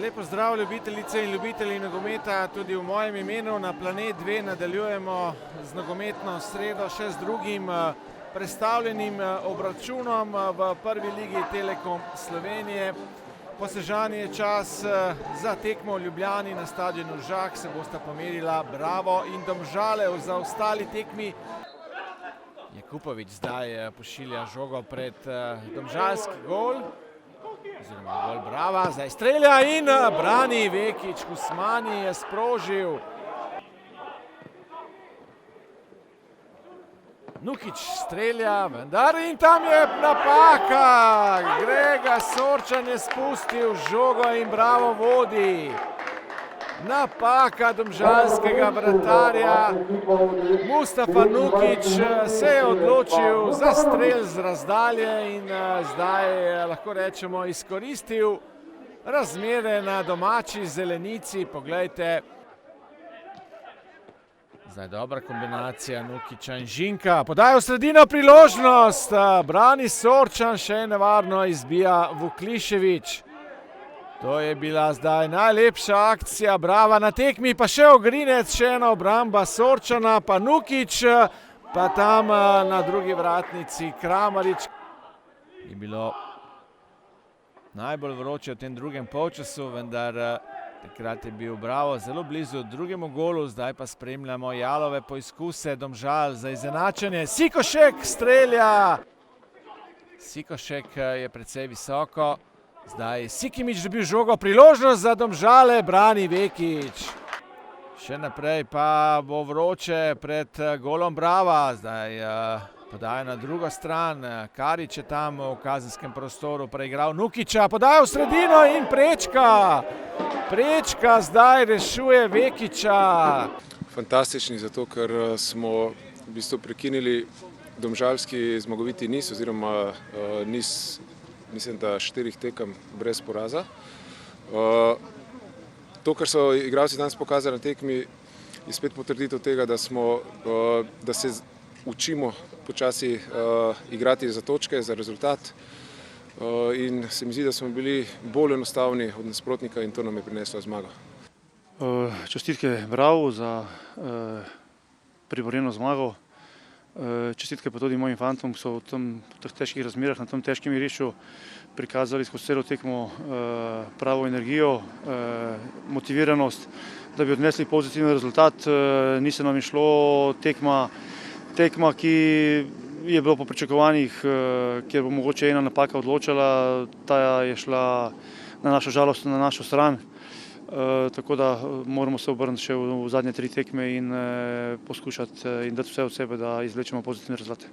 Lep pozdrav ljubiteljice in ljubitelji nogometa, tudi v mojem imenu. Na Planet 2 nadaljujemo z nogometno sredo še z drugim prestavljenim obračunom v prvi ligi Telekom Slovenije. Po Sežani je čas za tekmo v Ljubljani na stadionu Žak, se bosta pomerila Bravo in Domžale. V zaostali tekmi Jakupović zdaj pošilja žogo pred domžalski gol. Oziroma gol Brava, zdaj strelja in brani Vekić. Husmani je sprožil. Nukić strelja, vendar in tam je napaka. Grega Sorčan je spustil žogo in Bravo vodi. Napaka domžalskega vratarja. Mustafa Nukić se je odločil za strel z razdalje in zdaj lahko rečemo izkoristil razmere na domači zelenici. Poglejte. Zdaj dobra kombinacija Nukića in Žinka. Podaja v sredino priložnost. Brani Sorčan, še nevarno izbija Vuklišević. To je bila zdaj najlepša akcija Brava na tekmi, pa še Ogrinec, še ena obramba Sorčana, pa Nukić, pa tam na drugi vratnici Kramarić. Je bilo najbolj vroče v tem drugem polčasu, vendar takrat je bil Bravo zelo blizu drugemu golu, zdaj pa spremljamo jalove poizkuse Domžal za izenačenje. Sikošek strelja. Sikošek je precej visoko. Zdaj Sikimić dobil žogo, priložnost za Domžale, brani Vekić. Še naprej pa bo vroče pred golom Brava. Zdaj podaja na drugo stran. Karić je tam v kazenskem prostoru preigral Nukića. Podaja v sredino in Prečka. Prečka zdaj rešuje Vekića. Fantastični zato, ker smo v bistvu prekinili domžalski zmagoviti niz oziroma niz, mislim, da 4 tekem brez poraza. To, kar so igralci danes pokazali na tekmi, je spet potrditev tega, da se učimo počasi igrati za točke, za rezultat. In se mi zdi, da smo bili bolj enostavni od nasprotnika in to nam je prineslo zmago. Čestitke Bravu za priborjeno zmago. Čestitke pa tudi mojim fantom, ki so v teh težkih razmerah na tem težkem igrišču prikazali skozi celo tekmo pravo energijo, motiviranost, da bi odnesli pozitiven rezultat. Ni se nam je šlo tekma, ki je bilo po pričakovanjih, kjer bo mogoče ena napaka odločala, ta je šla na našo žalost na našo stran. Tako da moramo se obrniti še v zadnje 3 tekme in poskušati in dati vse od sebe, da izvlečemo pozitivne rezultate.